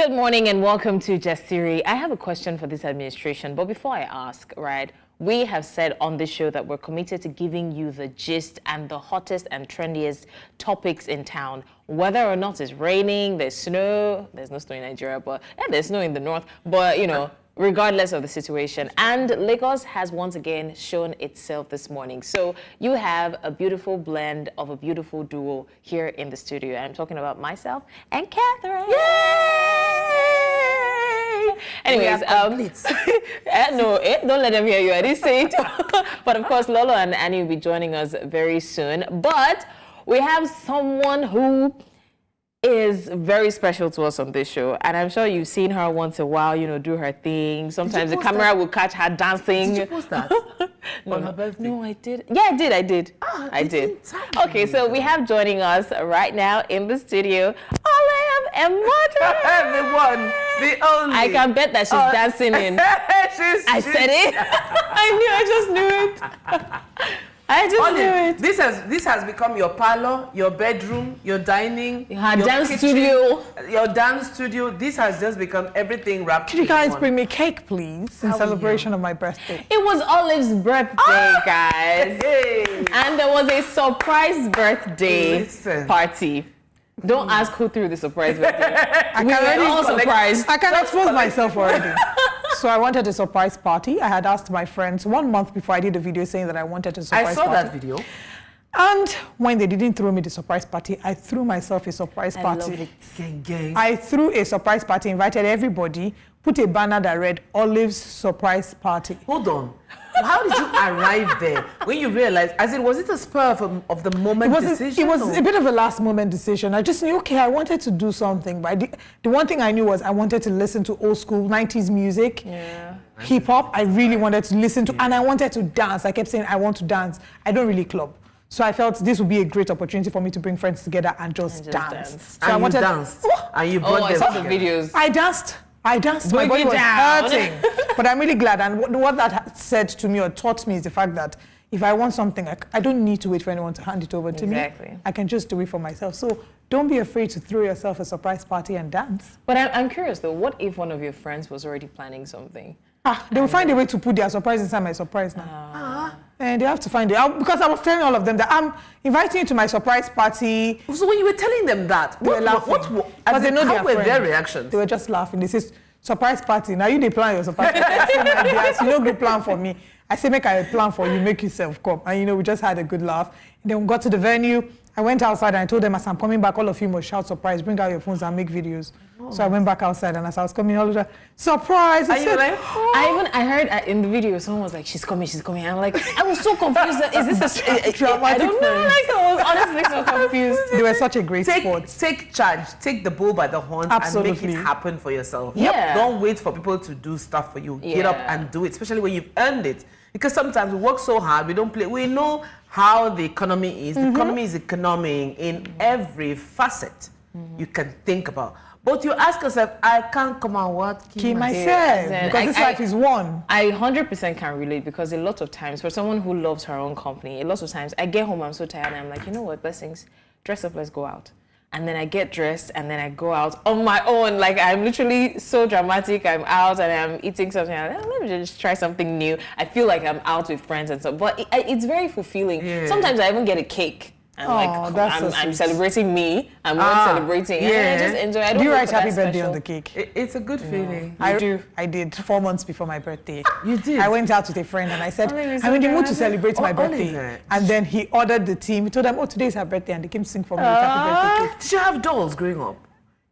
Good morning and welcome to Jasiri. I have a question for this administration, but before I ask, right, we have said on this show that we're committed to giving you the gist and the hottest and trendiest topics in town. Whether or not it's raining, there's snow, there's no snow in Nigeria, but there's snow in the north, but you know, regardless of the situation. And Lagos has once again shown itself this morning. So you have a beautiful blend of a beautiful duo here in the studio. I'm talking about myself and Catherine. Yay! Anyways, no, don't let them hear you. I didn't say it. But of course, Lolo and Annie will be joining us very soon. But we have someone who is very special to us on this show, and I'm sure you've seen her once in a while, you know, do her thing. Sometimes the camera will catch her dancing. Did you post that? On her birthday? No, I did. Yeah, I did. I did. Okay, so we have joining us right now in the studio, Olive and Mother. The one, the only. I can bet that she's dancing in. I said it. I just knew it. I just knew it. This has become your parlor, your bedroom, your dining, your dance kitchen, studio. Your dance studio. This has just become everything wrapped. Could you guys bring me cake, please, in celebration of my birthday? It was Olive's birthday, guys. Hey. And there was a surprise birthday party. Don't ask who threw the surprise birthday. We were all surprised. I can expose myself already. So I wanted a surprise party. I had asked my friends 1 month before I did the video saying that I wanted a surprise party. I saw that video. And when they didn't throw me the surprise party, I threw myself a surprise party. I love it. Gang. I threw a surprise party, invited everybody, put a banner that read Olive's surprise party. Hold on. How did you arrive there when you realized, was it a spur of the moment decision? It was a bit of a last moment decision. I just knew, okay, I wanted to do something, but the one thing I knew was I wanted to listen to old school 90s music, hip hop. I really wanted to listen to, and I wanted to dance. I kept saying, I want to dance. I don't really club. So I felt this would be a great opportunity for me to bring friends together and just dance. So and you danced. And you brought them I saw the videos. I danced. My body was hurting. But I'm really glad. And what that said to me or taught me is the fact that if I want something, I don't need to wait for anyone to hand it over to me. I can just do it for myself. So don't be afraid to throw yourself a surprise party and dance. But I'm curious though, what if one of your friends was already planning something? They will find a way to put their surprise inside my surprise now. And they have to find it. Because I was telling all of them that I'm inviting you to my surprise party. So when you were telling them that, they were laughing. But they know how were their reactions? They were just laughing. They said, surprise party. Now you they plan your surprise party. I said, my dear, you no good plan for me. I say, make a plan for you, make yourself come. And you know, we just had a good laugh. And then we got to the venue. I went outside and I told them, as I'm coming back, all of you must shout surprise, bring out your phones and make videos. So I went back outside, and as I was coming, all of that, surprise! I heard in the video, someone was like, she's coming. I'm like, I was so confused. Is this a dramatic? I don't know, I was honestly so confused. They were such a great sport. Take charge, take the bull by the horns, and make it happen for yourself. Don't wait for people to do stuff for you. Get up and do it, especially when you've earned it. Because sometimes we work so hard, we don't play. We know how the economy is. The economy is economing in every facet you can think about. But you ask yourself, I can't come and keep myself. Because this life is one. I 100% can relate, because a lot of times, for someone who loves her own company, a lot of times I get home, I'm so tired, and I'm like, you know what, blessings, dress up, let's go out. And then I get dressed, and then I go out on my own. Like, I'm literally so dramatic. I'm out and I'm eating something. I'm like, let me just try something new. I feel like I'm out with friends and so. But it's very fulfilling. Sometimes I even get a cake. I'm celebrating me. I'm not celebrating. And I just enjoy. I don't do you write happy birthday on the cake? It's a good feeling. I did 4 months before my birthday. You did? I went out with a friend and I said, I'm in the mood to celebrate my birthday. And then he ordered the team. He told them, today's her birthday, and they came to sing for me with happy birthday cake. Did you have dolls growing up?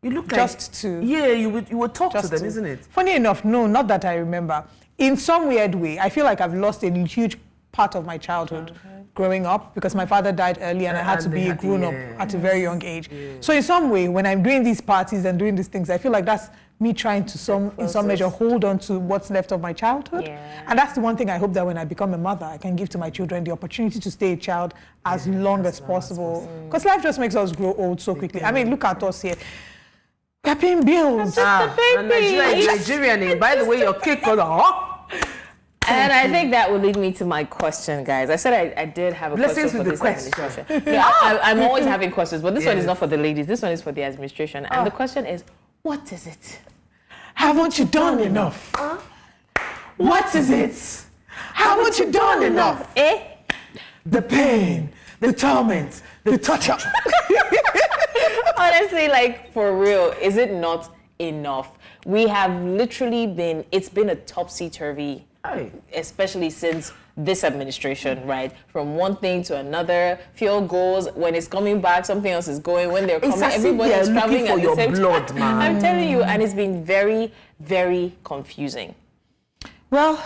You look like just two. Yeah, you would talk to them, isn't it? Funny enough, no, not that I remember. In some weird way, I feel like I've lost a huge part of my childhood. Growing up, because my father died early and I had to be a grown-up at a very young age. So in some way, when I'm doing these parties and doing these things, I feel like that's me trying to in some measure hold on to what's left of my childhood. And that's the one thing I hope that when I become a mother, I can give to my children the opportunity to stay a child as long as possible. Because life just makes us grow old so quickly. I mean, look at us here. We're paying bills. I'm just a baby. Nigerian, by the way, your cake was And I think that will lead me to my question, guys. I said I did have a question for this administration. I'm always having questions, but this one is not for the ladies. This one is for the administration. And the question is, What is it? Haven't you done enough? What is it? Haven't you done enough? The pain, the torment, the torture. Honestly, like, for real, is it not enough? We have literally been, it's been a topsy-turvy, especially since this administration, right? From one thing to another, fuel goes, when it's coming back, something else is going, when they're coming, everybody's traveling at the same time. Man. I'm telling you, and it's been very, very confusing. Well,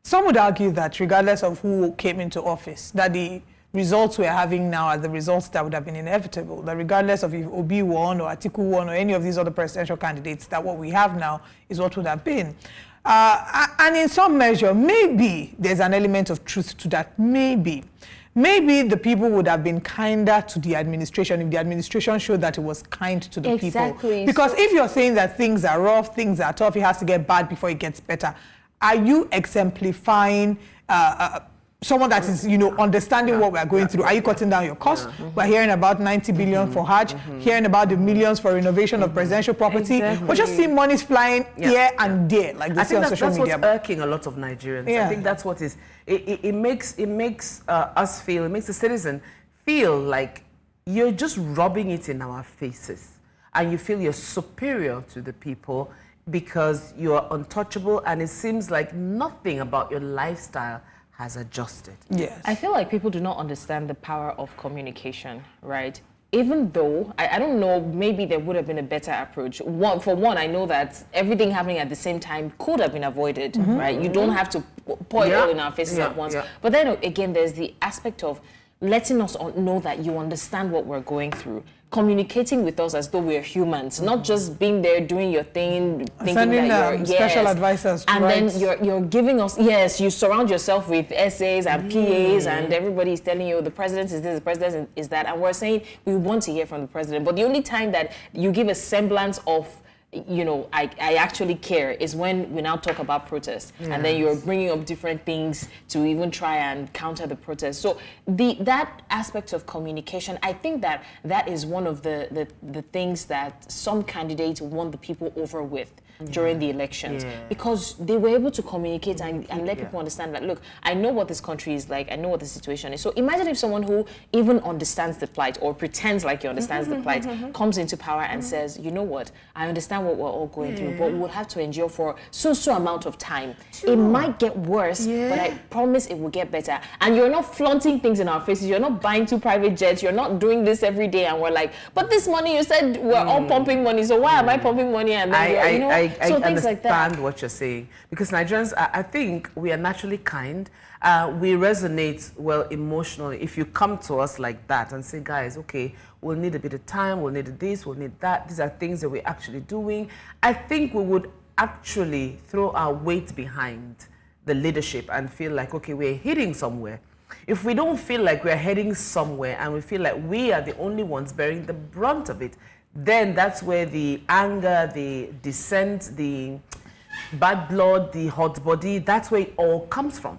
some would argue that regardless of who came into office, that the results we're having now are the results that would have been inevitable. That regardless of if Obi won or Atiku won or any of these other presidential candidates, that what we have now is what would have been. And in some measure, maybe there's an element of truth to that. Maybe the people would have been kinder to the administration if the administration showed that it was kind to the people. Because if you're saying that things are rough, things are tough, it has to get bad before it gets better, are you exemplifying someone that is, understanding what we're going through? Are you cutting down your costs? We're hearing about 90 billion for Hajj, hearing about the millions for renovation of presidential property. We're just seeing money flying here and there, like they see on social media. That's what's irking a lot of Nigerians. I think that's what is. It makes us feel, it makes the citizen feel like you're just rubbing it in our faces, and you feel you're superior to the people because you're untouchable, and it seems like nothing about your lifestyle has adjusted. Yes. I feel like people do not understand the power of communication, right? Even though, I don't know, maybe there would have been a better approach. For one, I know that everything happening at the same time could have been avoided, right? You don't have to pour it all in our faces at once. But then again, there's the aspect of letting us know that you understand what we're going through. Communicating with us as though we're humans, not just being there doing your thing, thinking sending that you're special advisors to and write. then you're giving us you surround yourself with essays and PAs, and everybody's telling you the president is this, the president is that, and we're saying we want to hear from the president, but the only time that you give a semblance of I actually care is when we now talk about protests, and then you're bringing up different things to even try and counter the protests. So that aspect of communication, I think that is one of the things that some candidates won the people over with during the elections, because they were able to communicate and let people understand that, look, I know what this country is like, I know what the situation is. So imagine if someone who even understands the plight or pretends like he understands the plight comes into power and says, you know what, I understand what we're all going through, but we'll have to endure for so amount of time. It might get worse, but I promise it will get better. And you're not flaunting things in our faces, you're not buying 2 private jets, you're not doing this every day, and we're like, but this money, you said we're all pumping money, so why am I pumping money? And then I so things like that. understand what you're saying, because Nigerians, I think we are naturally kind. We resonate well emotionally. If you come to us like that and say, guys, okay, we'll need a bit of time, we'll need this, we'll need that, these are things that we're actually doing, I think we would actually throw our weight behind the leadership and feel like, okay, we're heading somewhere. If we don't feel like we're heading somewhere and we feel like we are the only ones bearing the brunt of it, then that's where the anger, the dissent, the bad blood, the hot body, that's where it all comes from.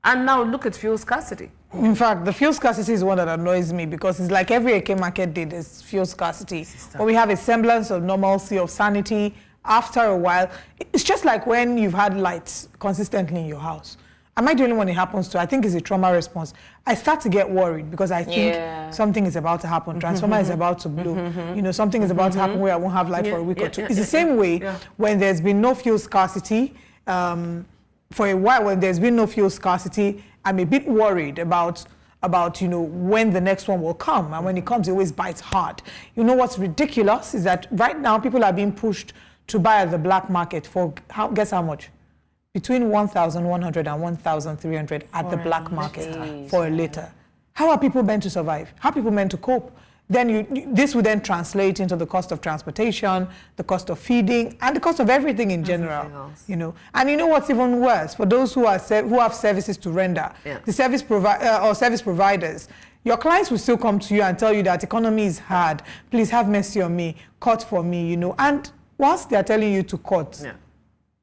And now look at fuel scarcity. In fact, the fuel scarcity is one that annoys me, because it's like every AK market day, there's fuel scarcity. But we have a semblance of normalcy, of sanity. After a while, it's just like when you've had lights consistently in your house. Am I the only one it happens to? I think it's a trauma response. I start to get worried because I think something is about to happen. Transformer is about to blow. Something is about to happen where I won't have light for a week or two. It's the same way when there's been no fuel scarcity. For a while, when there's been no fuel scarcity, I'm a bit worried about when the next one will come. And when it comes, it always bites hard. You know what's ridiculous is that right now people are being pushed to buy at the black market for, guess how much? Between 1,100 and 1,300 at the black market for a litre. How are people meant to survive? How are people meant to cope? Then this would then translate into the cost of transportation, the cost of feeding, and the cost of everything in general. And you know what's even worse? For those who have services to render, the service providers, your clients will still come to you and tell you that economy is hard. Please have mercy on me, cut for me, And whilst they are telling you to cut,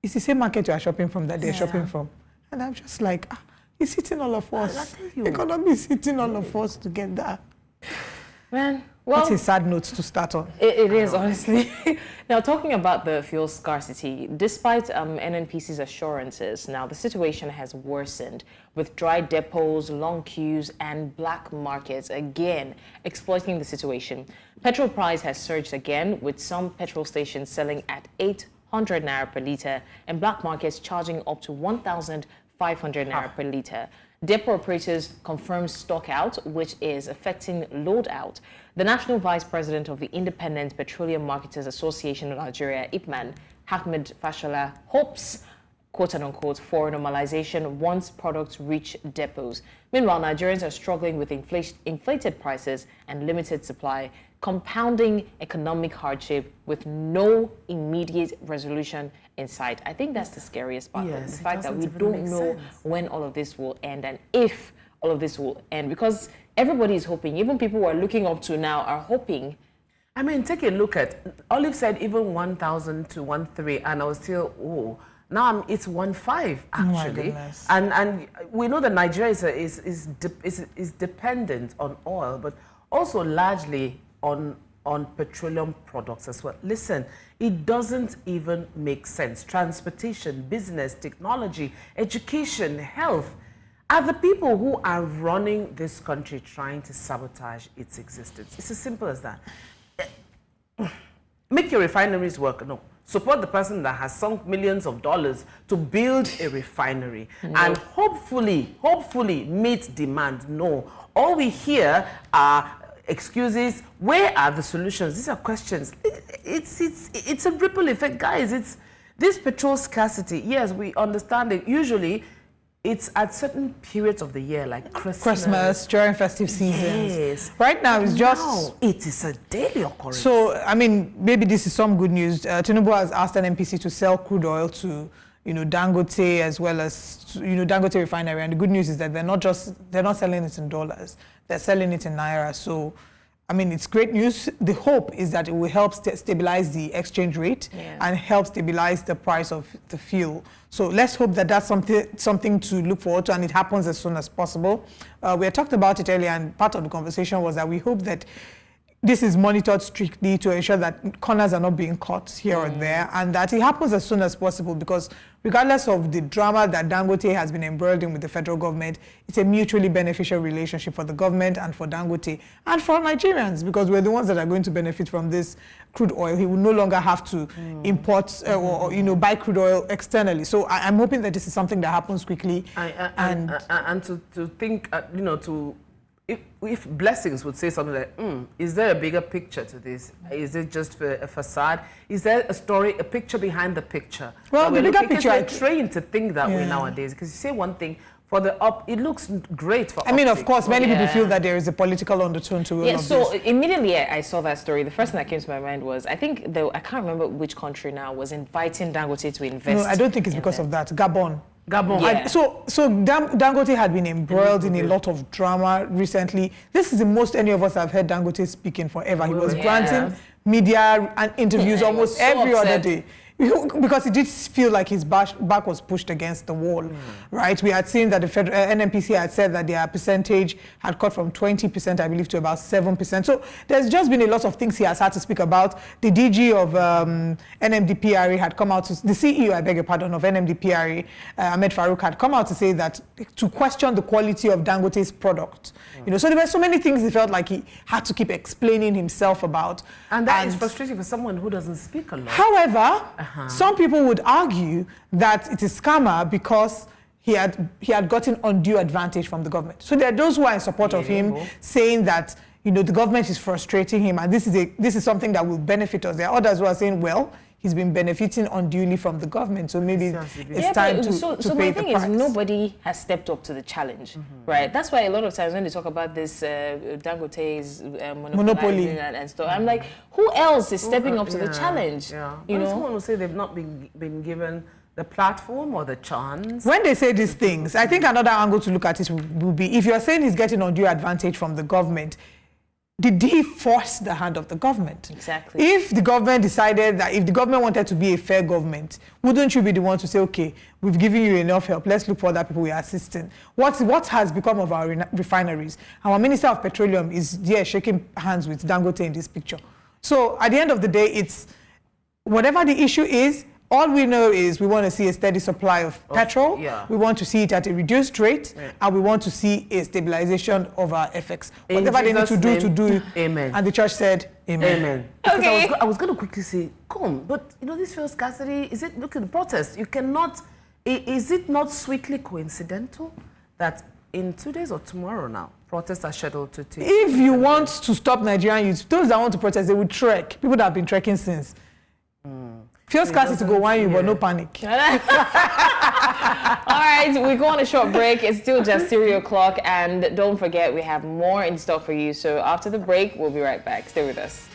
it's the same market you are shopping from that they're shopping from. And I'm just like, it's hitting all of us. The economy is hitting all of us together. Man, well, that's a sad note to start on. It is, honestly. Now, talking about the fuel scarcity, despite NNPC's assurances, now the situation has worsened with dry depots, long queues, and black markets again exploiting the situation. Petrol price has surged again, with some petrol stations selling at 800 Naira per litre and black markets charging up to 1,500 Naira per litre. Depot operators confirm stock out, which is affecting load out. The National Vice President of the Independent Petroleum Marketers Association of Nigeria, IPMAN, Ahmed Fashola, hopes, quote unquote, for normalization once products reach depots. Meanwhile, Nigerians are struggling with inflated prices and limited supply, compounding economic hardship with no immediate resolution in sight. I think that's the scariest part. Yes, the fact that we don't know when all of this will end and if all of this will end, because everybody is hoping. Even people who are looking up to now are hoping. I mean, take a look at, Olive said even 1,000 to 1,300, and I was still, now it's 1,500 actually. Oh, and we know that Nigeria is dependent on oil, but also largely on petroleum products as well. Listen, it doesn't even make sense. Transportation, business, technology, education, health are the people who are running this country trying to sabotage its existence. It's as simple as that. Make your refineries work. No. Support the person that has sunk millions of dollars to build a refinery and hopefully meet demand. No. All we hear are excuses. Where are the solutions? These are questions. It's a ripple effect, guys. It's this petrol scarcity. Yes, we understand it. Usually, it's at certain periods of the year, like Christmas, during festive seasons. Yes. Right now, it's just... Now, it is a daily occurrence. So, I mean, maybe this is some good news. Tinubu has asked NNPC to sell crude oil to, Dangote as well as, Dangote refinery. And the good news is that they're not selling it in dollars. They're selling it in Naira. So, I mean, it's great news. The hope is that it will help stabilize the exchange rate and help stabilize the price of the fuel. So let's hope that that's something to look forward to, and it happens as soon as possible. We had talked about it earlier, and part of the conversation was that we hope that this is monitored strictly to ensure that corners are not being cut here or there, and that it happens as soon as possible, because regardless of the drama that Dangote has been embroiled in with the federal government, it's a mutually beneficial relationship for the government and for Dangote and for Nigerians, because we're the ones that are going to benefit from this crude oil. He will no longer have to import or buy crude oil externally. So I'm hoping that this is something that happens quickly. And to think, if Blessings would say something like, is there a bigger picture to this? Is it just a facade? Is there a story, a picture behind the picture? Well, the bigger picture... We're trained to think that way nowadays, because you say one thing, for the up, it looks great for I mean, of course, many people feel that there is a political undertone to all of this. So immediately I saw that story. The first thing that came to my mind was, I think, I can't remember which country now was inviting Dangote to invest. No, I don't think it's because of that. Gabon. Yeah. So Dangote had been embroiled in a lot of drama recently. This is the most any of us have heard Dangote speaking forever. He was granting media and interviews almost every other day. Because it did feel like his back was pushed against the wall, right? We had seen that the federal NNPC had said that their percentage had cut from 20%, I believe, to about 7%. So there's just been a lot of things he has had to speak about. The DG of NMDPRA had come out to, the CEO, I beg your pardon, of NMDPRA, Ahmed Farouk, had come out to say that, to question the quality of Dangote's product. So there were so many things he felt like he had to keep explaining himself about. And that is frustrating for someone who doesn't speak a lot. However, some people would argue that it is scammer because he had gotten undue advantage from the government. So there are those who are in support of him, saying that the government is frustrating him, and this is something that will benefit us. There are others who are saying, well, he's been benefiting unduly from the government, so maybe it's time to pay the price. So my thing is, nobody has stepped up to the challenge, right? That's why a lot of times when they talk about this Dangote's monopoly and stuff, I'm like, who else is stepping up to the challenge? Someone will say they've not been given the platform or the chance. When they say these things, I think another angle to look at it will be, if you're saying he's getting undue advantage from the government, did he force the hand of the government? Exactly. If the government decided that, if the government wanted to be a fair government, wouldn't you be the one to say, okay, we've given you enough help, let's look for other people we are assisting? What has become of our refineries? Our Minister of Petroleum is there shaking hands with Dangote in this picture. So at the end of the day, it's whatever the issue is, all we know is we want to see a steady supply of petrol, we want to see it at a reduced rate, and we want to see a stabilization of our FX. Whatever they need to do, amen. And the church said, amen. Amen. Okay. I was going to quickly say, but this fuel scarcity, look at the protest. You cannot, is it not sweetly coincidental that in 2 days or tomorrow now, protests are scheduled to take? If you want to stop Nigerian youth, those that want to protest, they will trek. People that have been trekking since. Fuel scarcity to go whine you, but no panic. All right, we go on a short break. It's still just 3 o'clock, and don't forget we have more in store for you. So after the break, we'll be right back. Stay with us.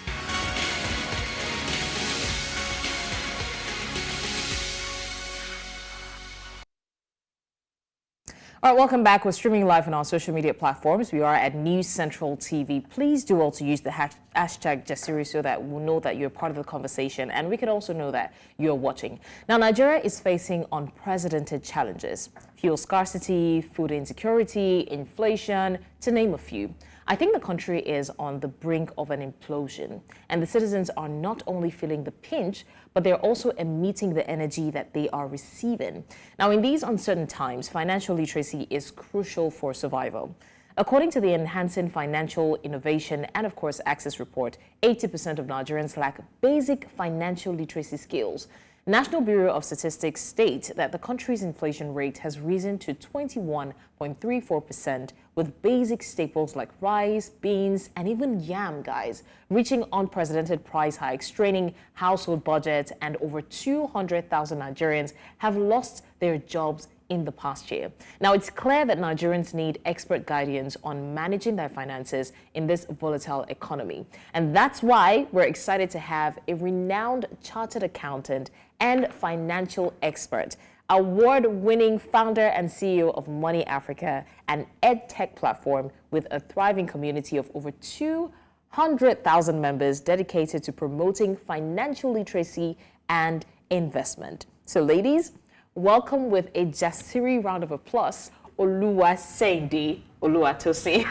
All right, welcome back. We're streaming live on our social media platforms. We are at News Central TV. Please do also use the hashtag Jasiri so that we'll know that you're part of the conversation, and we can also know that you're watching. Now, Nigeria is facing unprecedented challenges: fuel scarcity, food insecurity, inflation, to name a few. I think the country is on the brink of an implosion, and the citizens are not only feeling the pinch, but they're also emitting the energy that they are receiving. Now, in these uncertain times, financial literacy is crucial for survival. According to the Enhancing Financial Innovation and, of course, Access report, 80% of Nigerians lack basic financial literacy skills. National Bureau of Statistics state that the country's inflation rate has risen to 21.34%, with basic staples like rice, beans, and even yam, guys, reaching unprecedented price hikes, straining household budgets, and over 200,000 Nigerians have lost their jobs in the past year. Now, it's clear that Nigerians need expert guidance on managing their finances in this volatile economy. And that's why we're excited to have a renowned chartered accountant and financial expert, award-winning founder and CEO of Money Africa, an ed-tech platform with a thriving community of over 200,000 members dedicated to promoting financial literacy and investment. So, ladies, welcome with a Jasiri round of applause, Oluwatosin Olaseinde. Did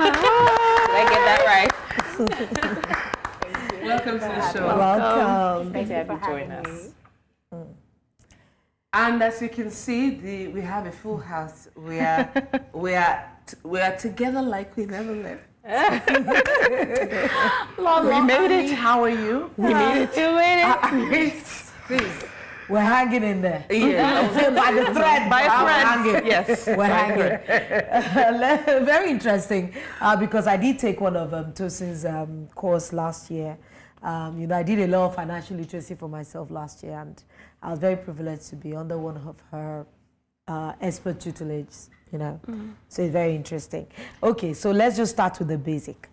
I get that right? Welcome to the show. Welcome. Thanks for joining us. And as you can see, we have a full house. We are together like we never left. We made it. How are you? We made it. You made it. Please. We're hanging in there. Yeah. By the thread. By a thread. Hanging. Yes. We're hanging. Very interesting, because I did take one of Tosin's course last year. I did a lot of financial literacy for myself last year, and I was very privileged to be under one of her expert tutelage, So it's very interesting. Okay, so let's just start with the basic.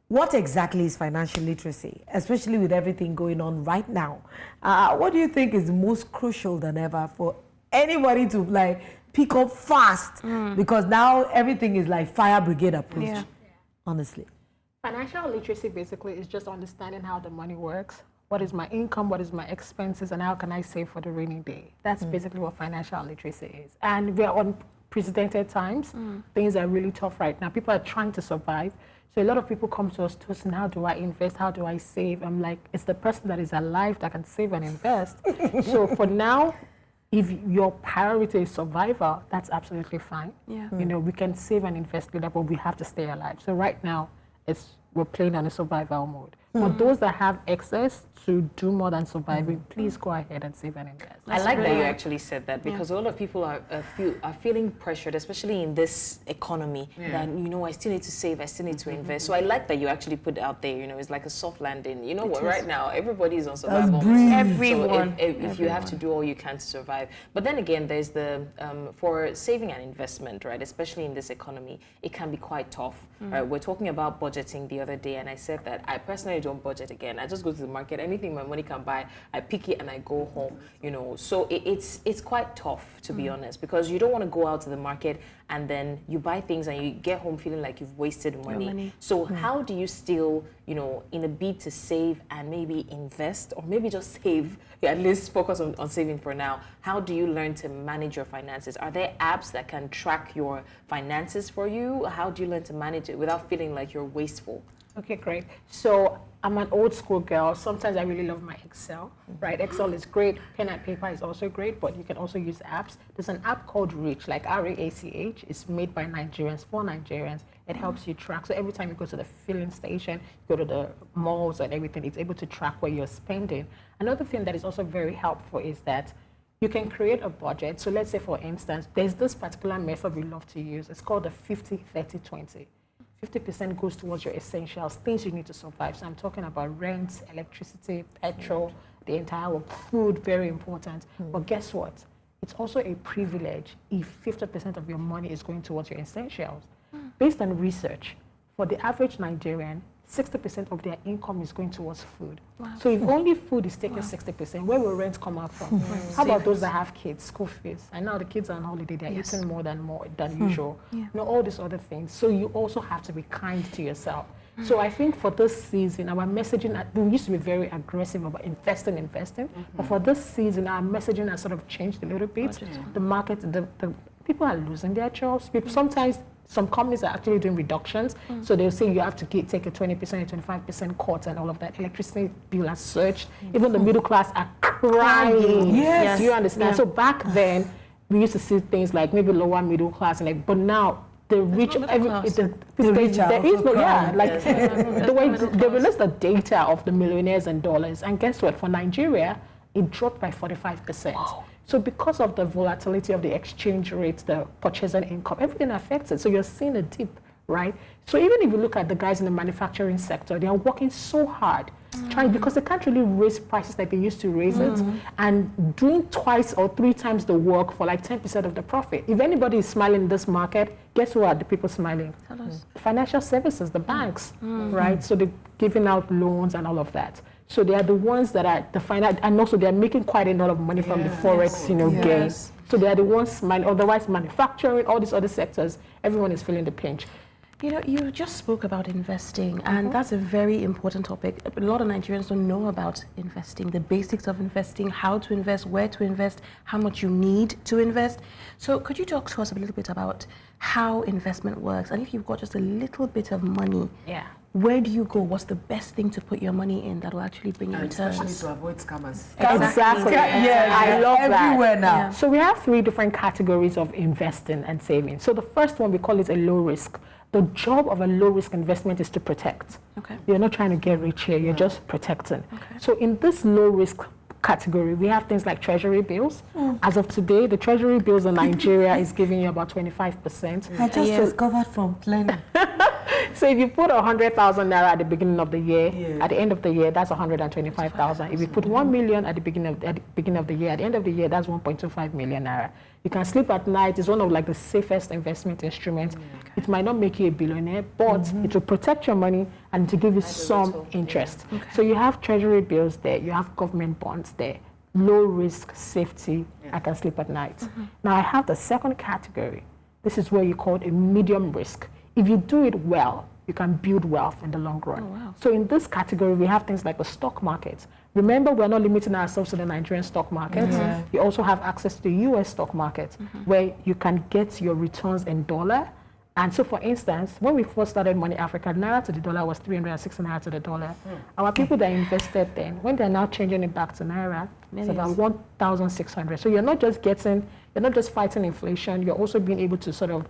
What exactly is financial literacy, especially with everything going on right now? What do you think is most crucial than ever for anybody to pick up fast? Because now everything is like fire brigade approach, honestly. Financial literacy basically is just understanding how the money works. What is my income? What is my expenses? And how can I save for the rainy day? That's basically what financial literacy is. And we're on unprecedented times. Things are really tough right now. People are trying to survive. So a lot of people come to us, Tosin, how do I invest? How do I save? I'm like, it's the person that is alive that can save and invest. So for now, if your priority is survival, that's absolutely fine. Yeah. We can save and invest later, but we have to stay alive. So right now, we're playing on a survival mode. But those that have access to do more than surviving, please go ahead and save and invest. I like that you actually said that, because a lot of people are feeling pressured, especially in this economy, that, I still need to save, I still need to invest. So I like that you actually put it out there, it's like a soft landing. Right now, everybody's on survival. Everyone. So if you have to do all you can to survive. But then again, there's the, for saving and investment, right, especially in this economy, it can be quite tough. Right? We're talking about budgeting the other day, and I said that I personally don't budget again. I just go to the market, anything my money can buy, I pick it and I go home, So it's quite tough, to be honest, because you don't want to go out to the market and then you buy things and you get home feeling like you've wasted money. So how do you still, in a bid to save and maybe invest, or maybe just save, at least focus on saving for now, how do you learn to manage your finances? Are there apps that can track your finances for you? How do you learn to manage it without feeling like you're wasteful? Okay, great. So I'm an old school girl. Sometimes I really love my Excel, right? Excel is great. Pen and paper is also great, but you can also use apps. There's an app called Reach, like RAACH. It's made by Nigerians, for Nigerians. It helps you track. So every time you go to the filling station, go to the malls and everything, it's able to track where you're spending. Another thing that is also very helpful is that you can create a budget. So let's say, for instance, there's this particular method we love to use. It's called the 50-30-20. 50% goes towards your essentials, things you need to survive. So I'm talking about rent, electricity, petrol, the entire world, food, very important. But guess what? It's also a privilege if 50% of your money is going towards your essentials. Based on research, for the average Nigerian, 60% of their income is going towards food. So if only food is taking 60%, where will rent come out from? How about those that have kids, school fees? And now the kids are on holiday, they're eating more than usual. All these other things. So you also have to be kind to yourself. So I think for this season, our messaging, we used to be very aggressive about investing. But for this season, our messaging has sort of changed a little bit. The market, the people are losing their jobs. Sometimes some companies are actually doing reductions. So they'll say you have to take a 20%, a 25% cut and all of that. Electricity bill has surged. Even the middle class are crying. Yes. Do you understand? So back then, we used to see things like maybe lower middle class, but now the rich, they released the data of the millionaires and dollars, and guess what? For Nigeria, it dropped by 45%. Wow. So because of the volatility of the exchange rate, the purchasing income, everything affected. So you're seeing a dip, right? So even if you look at the guys in the manufacturing sector, they are working so hard, trying, because they can't really raise prices like they used to raise it, and doing twice or 3 times the work for like 10% of the profit. If anybody is smiling in this market, guess who are the people smiling? Financial services, the banks, right? So they're giving out loans and all of that. So they are the ones that are the final, and also they are making quite a lot of money from the forex, gains. So they are the ones smiling. Otherwise, manufacturing, all these other sectors, everyone is feeling the pinch. You just spoke about investing, and that's a very important topic. A lot of Nigerians don't know about investing, the basics of investing, how to invest, where to invest, how much you need to invest. So could you talk to us a little bit about how investment works? And if you've got just a little bit of money, where do you go? What's the best thing to put your money in that will actually bring you returns? Especially to avoid scammers. Exactly. I love that. Everywhere now. Yeah. So we have 3 different categories of investing and saving. So the first one, we call it a low risk. The job of a low risk investment is to protect. You're not trying to get rich here, you're just protecting. So in this low risk category, we have things like treasury bills. As of today, the treasury bills in Nigeria is giving you about 25%. I just discovered from planning. So if you put 100,000 Naira at the beginning of the year, at the end of the year, that's 125,000. If you put 1 million at the beginning of the year, at the end of the year, that's 1.25 million Naira. You can sleep at night. It's one of the safest investment instruments. It might not make you a billionaire, but it will protect your money and to give you some interest. So you have treasury bills there, you have government bonds there, low risk, safety, I can sleep at night. Now I have the second category. This is where you call it a medium risk. If you do it well, you can build wealth in the long run. So in this category, we have things like the stock market. Remember, we're not limiting ourselves to the Nigerian stock market. You also have access to the US stock market, where you can get your returns in dollar. And so, for instance, when we first started Money Africa, Naira to the dollar was 360 Naira to the dollar. Our people that invested then, when they're now changing it back to Naira, it's about 1,600. So you're not just fighting inflation, you're also being able to sort of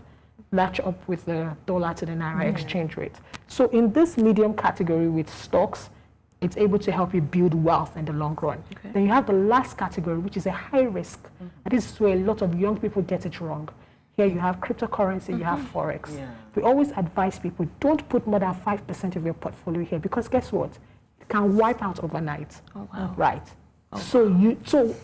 match up with the dollar to the Naira exchange rate. So in this medium category with stocks, it's able to help you build wealth in the long run. Then you have the last category, which is a high risk. And this is where a lot of young people get it wrong. Here you have cryptocurrency, you have forex. We always advise people, don't put more than 5% of your portfolio here, because guess what? It can wipe out overnight. Right. So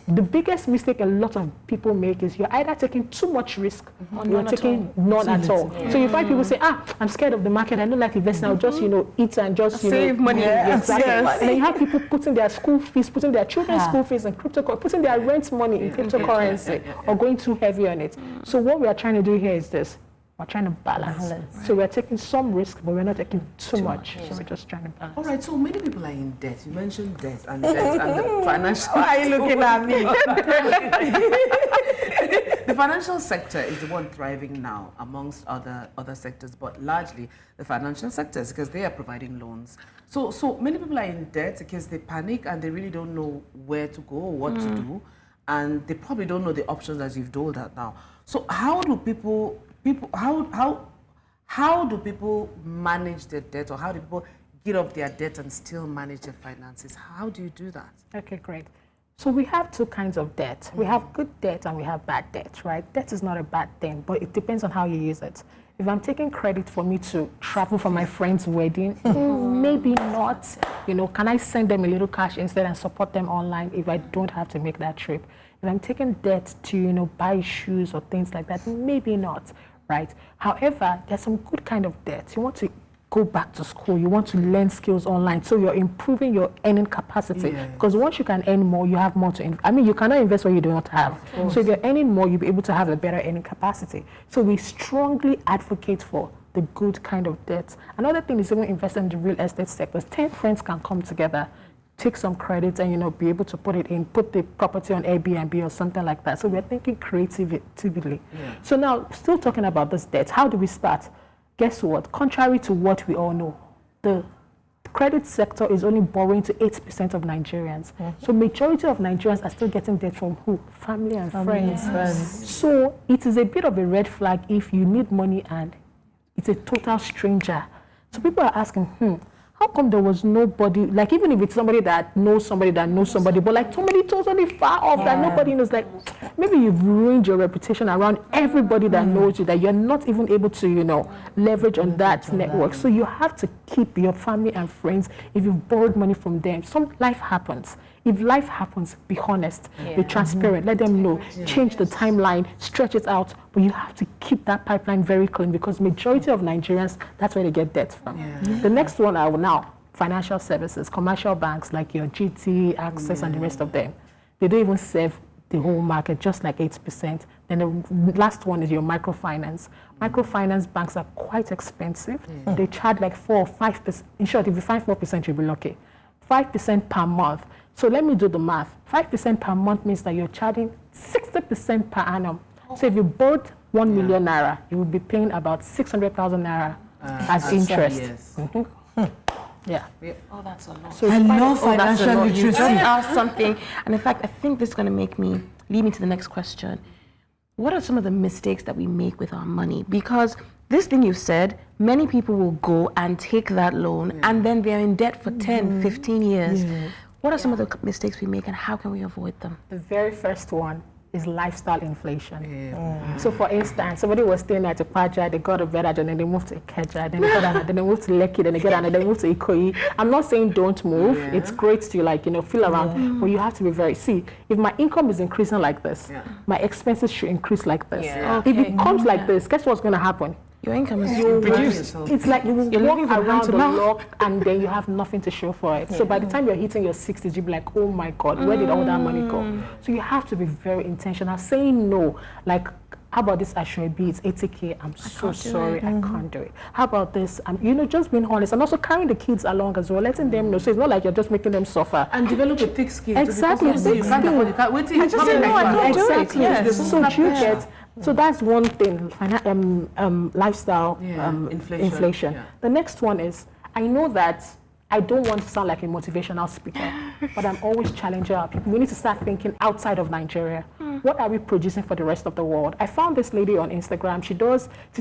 the biggest mistake a lot of people make is you're either taking too much risk or you're taking none at all. So you find people say, I'm scared of the market, I don't like investing, I'll just, eat and just, save money. Exactly. And then you have people putting their school fees, putting their children's school fees in cryptocurrency, putting their rent money in cryptocurrency or going too heavy on it. So what we are trying to do here is this. We're trying to balance. So we're taking some risk, but we're not taking too much. So we're just trying to balance. All right, so many people are in debt. You mentioned debt and the financial... Why are you looking at me? The financial sector is the one thriving now amongst other sectors, but largely the financial sectors because they are providing loans. So many people are in debt because they panic and they really don't know where to go or what to do, and they probably don't know the options as you've told that now. So how do people how do people manage their debt, or how do people get off their debt and still manage their finances? How do you do that? Okay, great. So we have two kinds of debt. We have good debt and we have bad debt, right? Debt is not a bad thing, but it depends on how you use it. If I'm taking credit for me to travel for my friend's wedding, maybe not. Can I send them a little cash instead and support them online if I don't have to make that trip? If I'm taking debt to, buy shoes or things like that, maybe not, right? However, there's some good kind of debt. You want to go back to school, you want to learn skills online, so you're improving your earning capacity. Because once you can earn more, you have more to invest. You cannot invest what you do not have. So if you're earning more, you'll be able to have a better earning capacity. So we strongly advocate for the good kind of debt. Another thing is even invest in the real estate sector. 10 friends can come together, take some credit and, be able to put the property on Airbnb or something like that. So we're thinking creatively. So now, still talking about this debt, how do we start? Guess what? Contrary to what we all know, the credit sector is only borrowing to 8% of Nigerians. So majority of Nigerians are still getting debt from who? Family and friends. So it is a bit of a red flag if you need money and it's a total stranger. So people are asking, how come there was nobody, like even if it's somebody that knows somebody, but like somebody totally far off that nobody knows, like maybe you've ruined your reputation around everybody that knows you, that you're not even able to, leverage on that network. So you have to keep your family and friends. If you've borrowed money from them, some life happens. If life happens, be honest, be transparent, let them know, change the timeline, stretch it out, but you have to keep that pipeline very clean because majority of Nigerians, that's where they get debt from. The next one I will now, financial services, commercial banks like your GT, Access, and the rest of them. They don't even serve the whole market, just like 8%. Then the last one is your microfinance. Microfinance banks are quite expensive. They charge like 4 or 5%. In short, if you find 4%, you'll be lucky. 5% per month. So let me do the math. 5% per month means that you're charging 60% per annum. So if you borrowed 1 million naira, you will be paying about 600,000 naira as interest. Yeah. Oh, that's a lot. So I love financial literacy. You just asked something, and in fact, I think this is going to lead me to the next question. What are some of the mistakes that we make with our money? Because this thing you've said, many people will go and take that loan, and then they're in debt for 10, 15 years. What are some of the mistakes we make, and how can we avoid them? The very first one is lifestyle inflation. So for instance, somebody was staying at Paja, they got a better and then they moved to Ikeja, then they moved to Lekki, then they get and then they moved to Ikoyi. I'm not saying don't move. It's great to feel around, but you have to be if my income is increasing like this, my expenses should increase like this. If it comes like this, guess what's going to happen? Your income is reduced. It's like you walk around the block and then you have nothing to show for it. So by the time you're hitting your 60s, you'll be like, oh my God, where did all that money go? So you have to be very intentional. Saying no, like, how about this Ashwebi, it's 80K, I'm so sorry, I can't do it. How about this, just being honest, and also carrying the kids along as well, letting them know. So it's not like you're just making them suffer. And develop a thick skin. Exactly, thick skin. Exactly. So you get. So that's one thing, lifestyle inflation. The next one is, I know that I don't want to sound like a motivational speaker, but I'm always challenging our people. We need to start thinking outside of Nigeria. What are we producing for the rest of the world? I found this lady on Instagram. She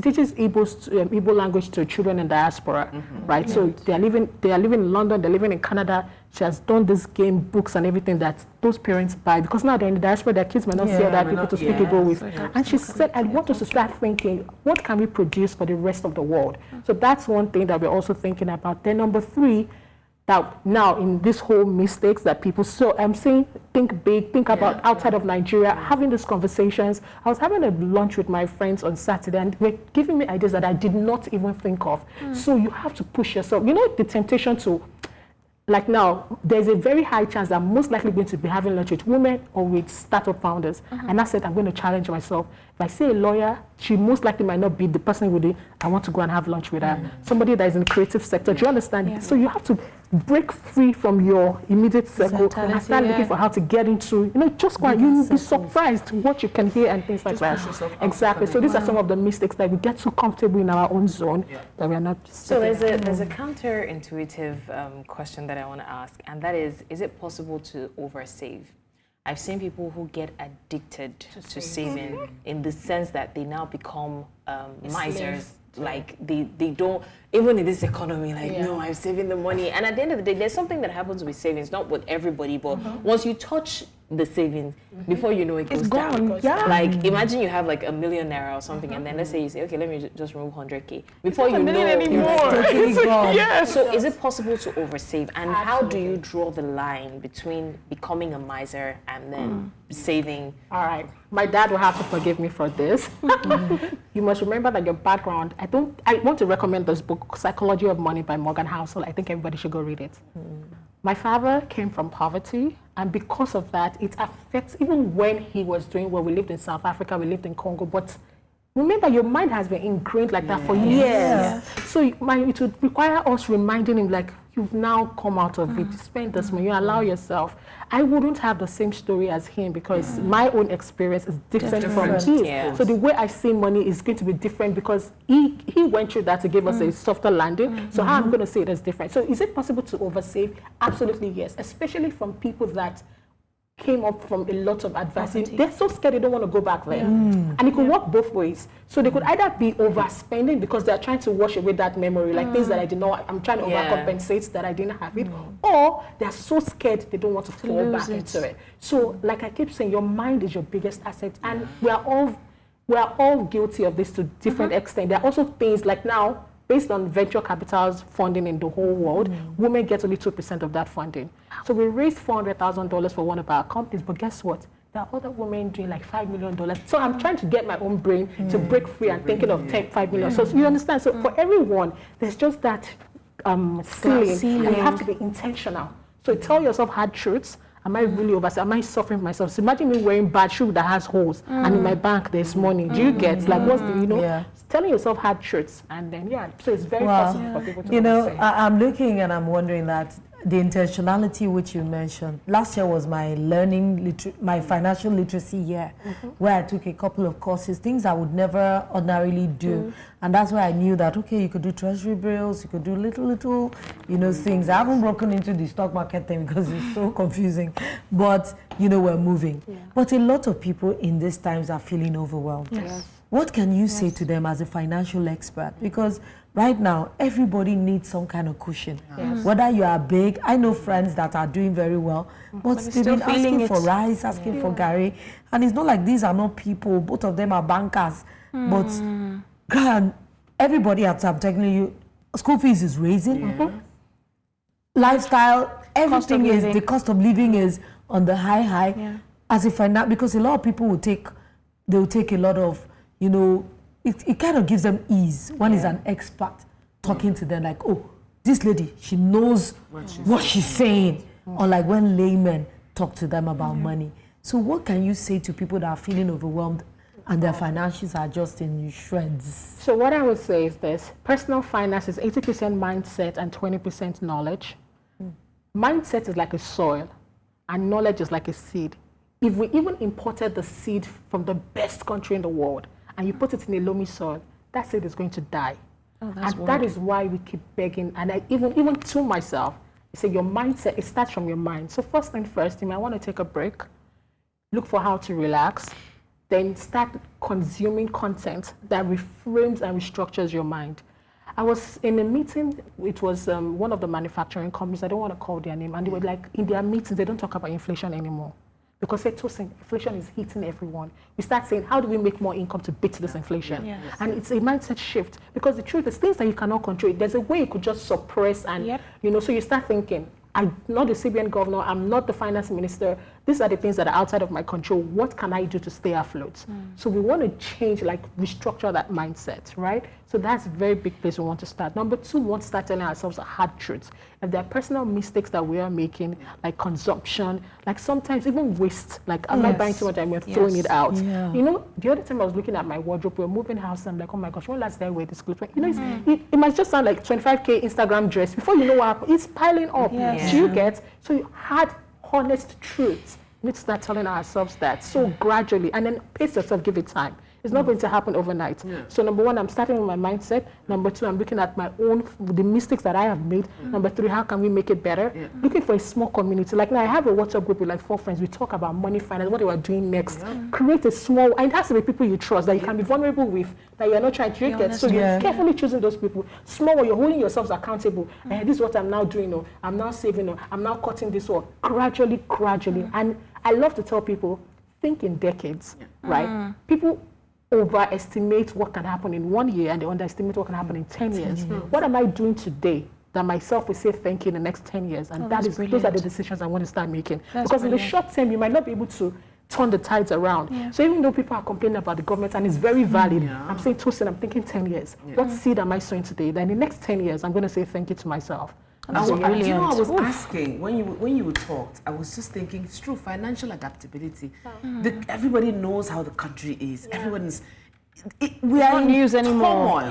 teaches Igbo language to children in diaspora, right? So they are living in London, they're living in Canada. She has done this game, books and everything that those parents buy, because now they're in the diaspora, their kids may not see other people to speak Igbo with. And she said, I want us to start thinking, what can we produce for the rest of the world? So that's one thing that we're also thinking about. Then number 3, that now in this whole mistakes that people, so I'm saying think big, think about outside of Nigeria, having these conversations. I was having a lunch with my friends on Saturday and they're giving me ideas that I did not even think of. So you have to push yourself. You know, the temptation to, like now, there's a very high chance that I'm most likely going to be having lunch with women or with startup founders. And I said, I'm going to challenge myself. If I say a lawyer, she most likely might not be the person with it. I want to go and have lunch with her. Somebody that is in the creative sector. Do you understand? So you have to break free from your immediate circle and start looking for how to get into, you know, just go and you'll be surprised what you can hear and things like that. Exactly. So these are some of the mistakes that we get so comfortable in our own zone that we are not. So there's a counterintuitive question that I want to ask, and that is it possible to oversave? I've seen people who get addicted to saving in the sense that they now become misers. Like they don't, even in this economy, like no, I'm saving the money. And at the end of the day, there's something that happens with savings, not with everybody, but once you touch the savings, before you know it goes down. Like imagine you have like 1 million Naira or something, and then let's say you say, okay, let me just remove 100K. Before you know, So is it possible to oversave? And how do you draw the line between becoming a miser and then saving? All right. My dad will have to forgive me for this. You must remember that your background, I want to recommend this book, Psychology of Money by Morgan Housel. I think everybody should go read it. My father came from poverty, and because of that, it affects, even when he was doing well, we lived in South Africa, we lived in Congo, but remember, your mind has been ingrained like that for years. So it would require us reminding him, like, you've now come out of it, spend this money, you allow yourself. I wouldn't have the same story as him because my own experience is different from his. So the way I see money is going to be different because he went through that to give us a softer landing. So how I'm going to say it is different. So is it possible to oversave? Absolutely yes, especially from people that came up from a lot of adversity. They're so scared they don't want to go back there. And it could work both ways. So they could either be overspending because they're trying to wash away that memory, like things that I did not, I'm trying to overcompensate that I didn't have it. Or they're so scared they don't want to fall back into it. So like I keep saying, your mind is your biggest asset. And we are all guilty of this to different extent. There are also things like now, based on venture capital's funding in the whole world, women get only 2% of that funding. So we raised $400,000 for one of our companies, but guess what? There are other women doing like $5 million. So I'm trying to get my own brain to break free and thinking of 5 million. So you understand? So for everyone, there's just that ceiling, and you have to be intentional. So tell yourself hard truths. Am I really overseeing? Am I suffering for myself? So imagine me wearing bad shoe that has holes, and in my bank there's money. Do you get like what's the telling yourself hard truths, and then so it's very possible for people to. You know, I'm looking and I'm wondering that the intentionality which you mentioned. Last year was my my financial literacy year, where I took a couple of courses, things I would never ordinarily do, and that's why I knew that okay, you could do treasury bills, you could do little, you know, things. I haven't broken into the stock market thing because it's so confusing, but you know, we're moving. But a lot of people in these times are feeling overwhelmed. What can you say to them as a financial expert? Because right now, everybody needs some kind of cushion. Whether you are big, I know friends that are doing very well, but they've been asking for rice, asking for Gary. And it's not like these are not people, both of them are bankers. But God, everybody I'm telling you, school fees is raising. Lifestyle, everything is, the cost of living is on the high. As if because a lot of people will take a lot of, you know, it kind of gives them ease. One is an expert talking to them like, oh, this lady, she knows what she's saying. Or like when laymen talk to them about money. So what can you say to people that are feeling overwhelmed and their finances are just in shreds? So what I would say is this. Personal finance is 80% mindset and 20% knowledge. Mindset is like a soil and knowledge is like a seed. If we even imported the seed from the best country in the world, and you put it in a loamy soil, that seed is going to die. And that is why we keep begging. And I even to myself, I say your mindset, it starts from your mind. So first thing first, you might want to take a break, look for how to relax, then start consuming content that reframes and restructures your mind. I was in a meeting, it was one of the manufacturing companies, I don't want to call their name, and they were like, in their meetings, they don't talk about inflation anymore. Because inflation is hitting everyone. We start saying, how do we make more income to beat this inflation? Yes. And it's a mindset shift. Because the truth is, things that you cannot control, there's a way you could just suppress and, so you start thinking, I'm not the CBN governor, I'm not the finance minister. These are the things that are outside of my control. What can I do to stay afloat? So we want to change, restructure that mindset, right? So that's a very big place we want to start. Number 2, we want to start telling ourselves a hard truth. If there are personal mistakes that we are making, like consumption, like sometimes even waste, am I buying too much and we're throwing it out? Yeah. The other time I was looking at my wardrobe, we're moving house, and I'm like, oh my gosh, when last day I wear this clothes? It might just sound like 25K Instagram dress. Before you know what happened, it's piling up. Do you get? So you had honest truths. We need to start telling ourselves that. So gradually, and then pace yourself, give it time. It's not going to happen overnight. So number 1, I'm starting with my mindset. Number 2, I'm looking at the mistakes that I have made. Number 3, how can we make it better? Looking for a small community. Like now I have a WhatsApp group with 4 friends. We talk about money, finance, what they were doing next. Create a small, and it has to be people you trust, that you can be vulnerable with, that you're not trying to get. So you're carefully choosing those people. Small, where you're holding yourselves accountable. And this is what I'm now doing. I'm now saving. I'm now cutting this one. Gradually. And I love to tell people, think in decades, right? People overestimate what can happen in 1 year and they underestimate what can happen in 10 years. What am I doing today that myself will say thank you in the next 10 years? And those are the decisions I want to start making. Because in the short term, you might not be able to turn the tides around. So even though people are complaining about the government, and it's very valid, I'm saying, Tosin, I'm thinking 10 years. What seed am I sowing today? That in the next 10 years, I'm going to say thank you to myself. I was asking, when you talked, I was just thinking, it's true, financial adaptability. Everybody knows how the country is. We are in news anymore.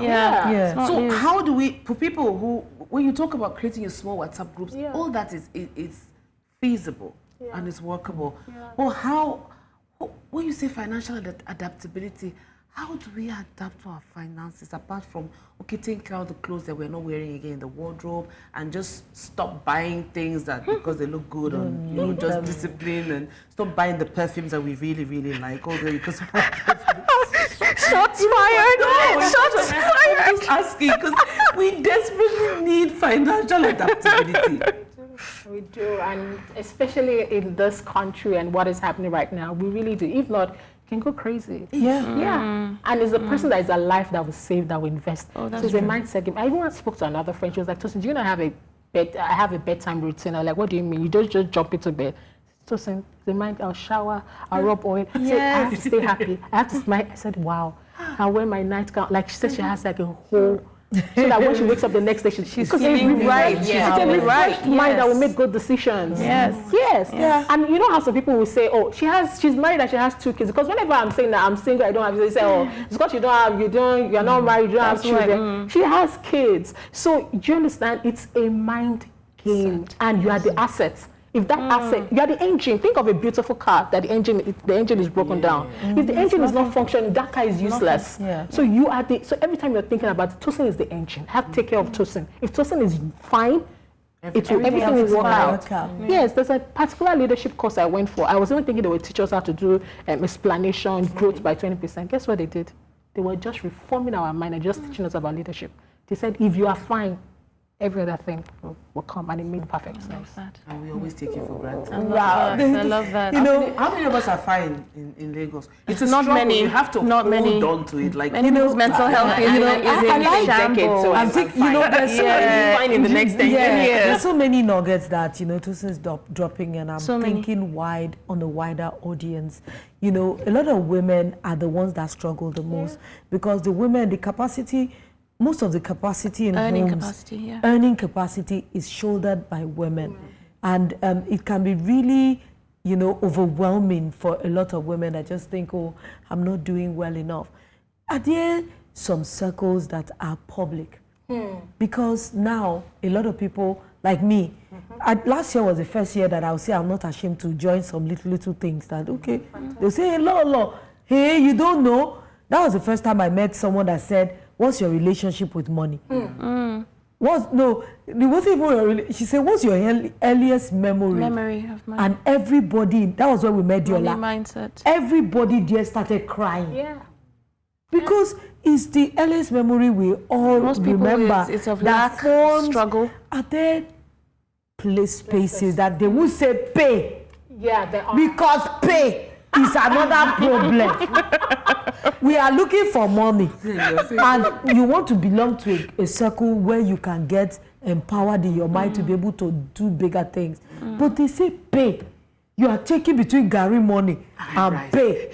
So how do we, for people who, when you talk about creating your small WhatsApp groups, all that is feasible and it's workable. Well, when you say financial adaptability, how do we adapt to our finances apart from, taking care of the clothes that we're not wearing again in the wardrobe and just stop buying things that because they look good and, just discipline, and stop buying the perfumes that we really, really like, because shots fired! Shots fired! I'm just asking because we desperately need financial adaptability. We do, and especially in this country and what is happening right now, we really do. If not, can go crazy. And it's the person that is alive that will save, that will invest. So it's a mindset game. I even spoke to another friend. She was like, Tosin, do you know I have a bedtime routine? I'm like, what do you mean? You just jump into bed. Tosin, the mind, I'll shower, I'll rub oil. I have to stay happy. I have to smile. I said, wow. I'll wear my nightgown. Like she said, she has like a whole, so that when she wakes up the next day, she's feeling right. It's a refreshed mind that will make good decisions. And you know how some people will say, oh, she's married and she has 2 kids. Because whenever I'm saying that I'm single, I don't have, they say, oh, it's because you're not married, you don't have children. She has kids. So do you understand? It's a mind game, and you are the assets. If that asset, you are the engine. Think of a beautiful car that the engine is broken down. If the engine is not functioning, that car is useless. So you are so every time you're thinking about it, Tosin is the engine. Have to take care of Tosin. If Tosin is fine, everything will work out. Yes, there's a particular leadership course I went for. I was even thinking they would teach us how to do explanation, growth by 20%. Guess what they did? They were just reforming our mind and just teaching us about leadership. They said, if you are fine, every other thing will come, and it made perfect sense. And we always take it for granted. I love that. How many of us are fine in Lagos? It's not struggle. many. You have to hold on to it. Like mental health is in a shambles. So I'm fine. There's so many, fine in the next 10 years. There's so many nuggets that Tosin's dropping, and I'm thinking wide on a wider audience. A lot of women are the ones that struggle the most because the women, the capacity. Most of the capacity in homes, earning capacity is shouldered by women. And it can be really, overwhelming for a lot of women that just think, oh, I'm not doing well enough. Are there some circles that are public? Because now a lot of people, like me, last year was the first year that I would say I'm not ashamed to join some little things that, they'll say, hey, you don't know. That was the first time I met someone that said, what's your relationship with money? It wasn't even she said, what's your earliest memory of money? And everybody, that was when we met Diola. Mindset. Everybody there started crying. Because it's the earliest memory we all remember. It's of lack, struggle. Are there spaces that they would say pay? Yeah, they are. Because pay is another problem. We are looking for money, and you want to belong to a circle where you can get empowered in your mind to be able to do bigger things. But they say pay. You are taking between Gary money and pay.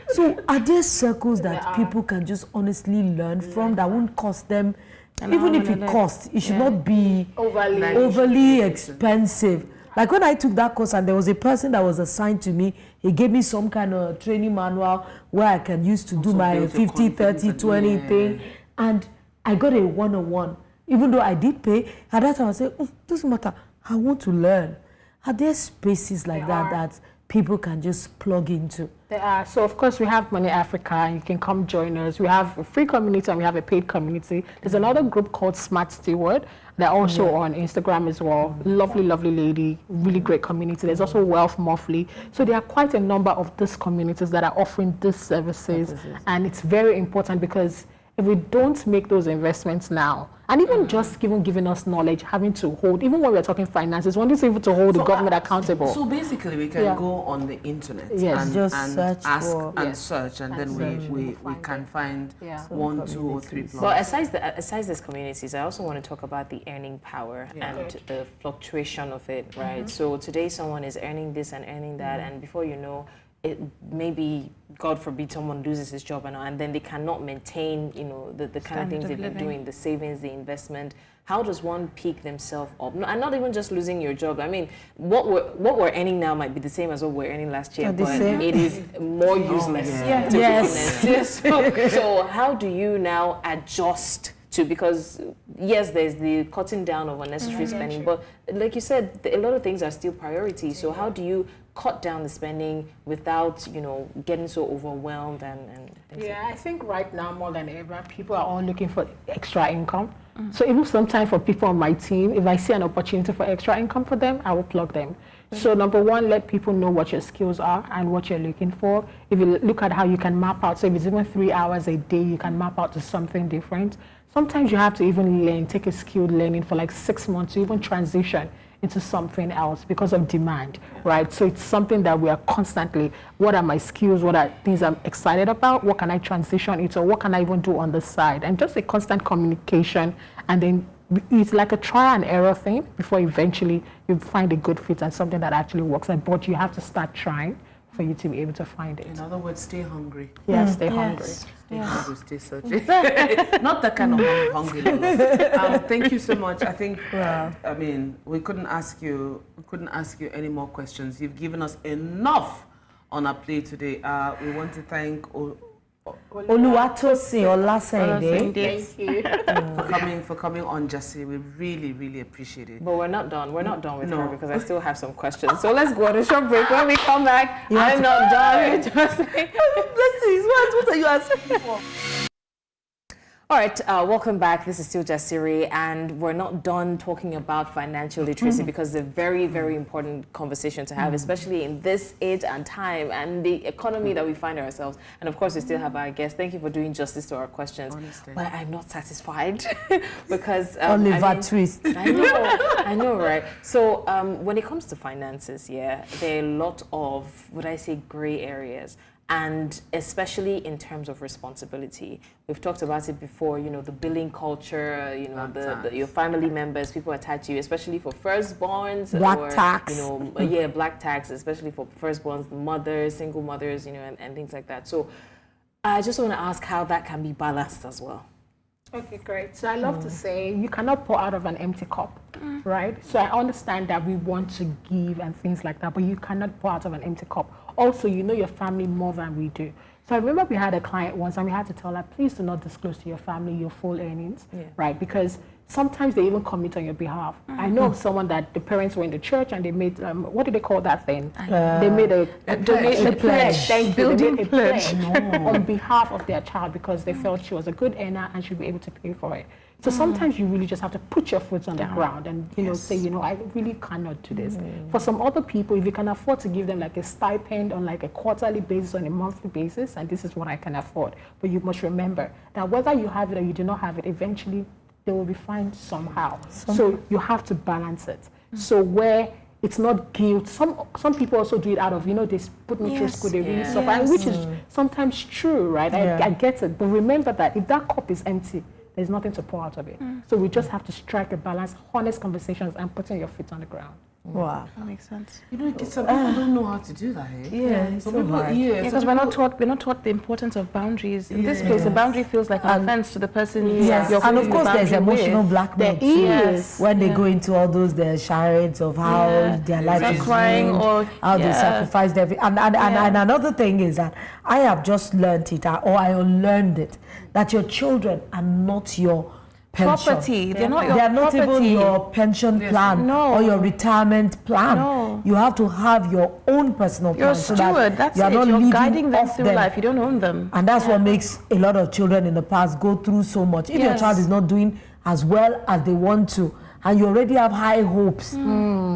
So are there circles that people can just honestly learn from that won't cost them? Even if it costs, it should not be overly expensive. Like when I took that course and there was a person that was assigned to me, he gave me some kind of training manual where I can use to do my 50, 30, 20 thing. And I got a one-on-one. Even though I did pay, at that time I said, doesn't matter, I want to learn. Are there spaces like that people can just plug into? There are. So, of course, we have Money Africa, and you can come join us. We have a free community and we have a paid community. There's another group called Smart Steward. They're also on Instagram as well. Lovely, lovely lady, really great community. There's also Wealth Monthly. So there are quite a number of these communities that are offering these services. And it's very important because if we don't make those investments now, and even just giving us knowledge, having to hold, even when we're talking finances, one is able to hold the government accountable. So basically, we can go on the internet and search, and then we can find 1, 2, or 3 plots. But aside these communities, I also want to talk about the earning power and the fluctuation of it, right? So today someone is earning this and earning that, and before you know, it maybe, God forbid, someone loses his job and then they cannot maintain, the kind of things they've been doing, the savings, the investment. How does one pick themselves up? And not even just losing your job. I mean, what we're earning now might be the same as what we're earning last year, but it is more useless. So how do you now adjust to, because yes, there's the cutting down of unnecessary spending, but like you said, a lot of things are still priorities. So how do you cut down the spending without, getting so overwhelmed and things like that? I think right now more than ever, people are all looking for extra income. So even sometimes for people on my team, if I see an opportunity for extra income for them, I will plug them. So number one, let people know what your skills are and what you're looking for. If you look at how you can map out, so if it's even 3 hours a day, you can map out to something different. Sometimes you have to even take a skilled learning for like 6 months to even transition into something else because of demand, right? So it's something that we are constantly, what are my skills? What are things I'm excited about? What can I transition into? What can I even do on the side? And just a constant communication, and then it's like a try and error thing before eventually you find a good fit and something that actually works. But you have to start trying for you to be able to find it. In other words, stay hungry. Yeah, stay hungry. Stay hungry, stay searching. Not that kind of hungry. Thank you so much. I think, I mean, we couldn't ask you any more questions. You've given us enough on our plate today. We want to thank Oluwatosin Olaseinde. Thank you for coming on, Jesse. We really, really appreciate it. But we're not done. We're not done with her because I still have some questions. So let's go on a short break. When we come back, I'm not done. Let's see. What are you asking for? All right, welcome back. This is still Jasiri, and we're not done talking about financial literacy because it's a very, very important conversation to have, especially in this age and time and the economy that we find ourselves. And of course, we still have our guests. Thank you for doing justice to our questions. Honestly. But I'm not satisfied because Oliver Twist. I know, right? So when it comes to finances, there are a lot of, would I say, gray areas. And especially in terms of responsibility. We've talked about it before, the billing culture, your family members, people attach you, especially for firstborns. Black tax. Black tax, especially for firstborns, the mothers, single mothers, and things like that. So I just want to ask how that can be balanced as well. Okay, great. So I love to say you cannot pour out of an empty cup, right? So I understand that we want to give and things like that, but you cannot pour out of an empty cup. Also, you know your family more than we do. So I remember we had a client once and we had to tell her, please do not disclose to your family your full earnings, right? Because sometimes they even commit on your behalf. I know of someone that the parents were in the church and they made, what do they call that thing? They made a pledge. Thank you. They made a pledge on behalf of their child because they felt she was a good earner and she'd be able to pay for it. So sometimes you really just have to put your foot on the ground and say, I really cannot do this. For some other people, if you can afford to give them like a stipend on like a quarterly basis, on a monthly basis, and this is what I can afford. But you must remember that whether you have it or you do not have it, eventually they will be fine somehow. So you have to balance it. So where it's not guilt. Some people also do it out of, they put me through school, they really suffer, and which is sometimes true, right? I get it. But remember that if that cup is empty, there's nothing to pour out of it. So we just have to strike a balance, honest conversations, and putting your feet on the ground. Wow, that makes sense. Some people don't know how to do that. Because we're not taught the importance of boundaries. In this case, the boundary feels like an offense to the person. And of course, there's emotional blackmail too. When they go into all those charades of how their life is crying or how they sacrificed everything. And another thing is that I have just learned it, or I unlearned it, that your children are not your property. They're not your They're not even your pension plan or your retirement plan. No. You have to have your own personal plan. You're a steward. That's it. You're guiding them through life. You don't own them. And that's what makes a lot of children in the past go through so much. If your child is not doing as well as they want to, and you already have high hopes,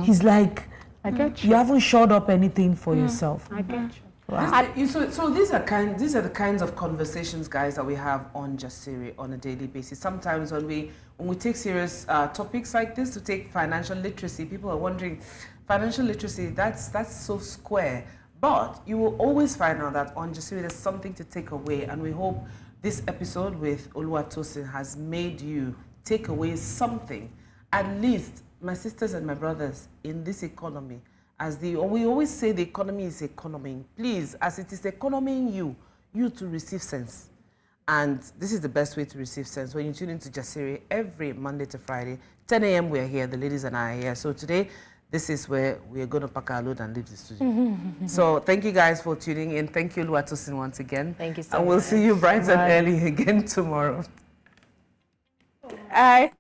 he's like, I get you. You haven't shored up anything for yourself. I get you. Wow. So these are the kinds of conversations, guys, that we have on Jasiri on a daily basis. Sometimes when we take serious topics like this, to take financial literacy, people are wondering, financial literacy, that's so square. But you will always find out that on Jasiri there's something to take away, and we hope this episode with Oluwatosin has made you take away something. At least, my sisters and my brothers, in this economy, we always say the economy is economy. Please, as it is economying you to receive sense. And this is the best way to receive sense. When you tune into Jasiri every Monday to Friday, 10 a.m. we're here, the ladies and I are here. So today, this is where we're going to pack our load and leave the studio. So thank you guys for tuning in. Thank you, Oluwatosin, once again. Thank you so much. And we'll see you bright and early again tomorrow. Bye.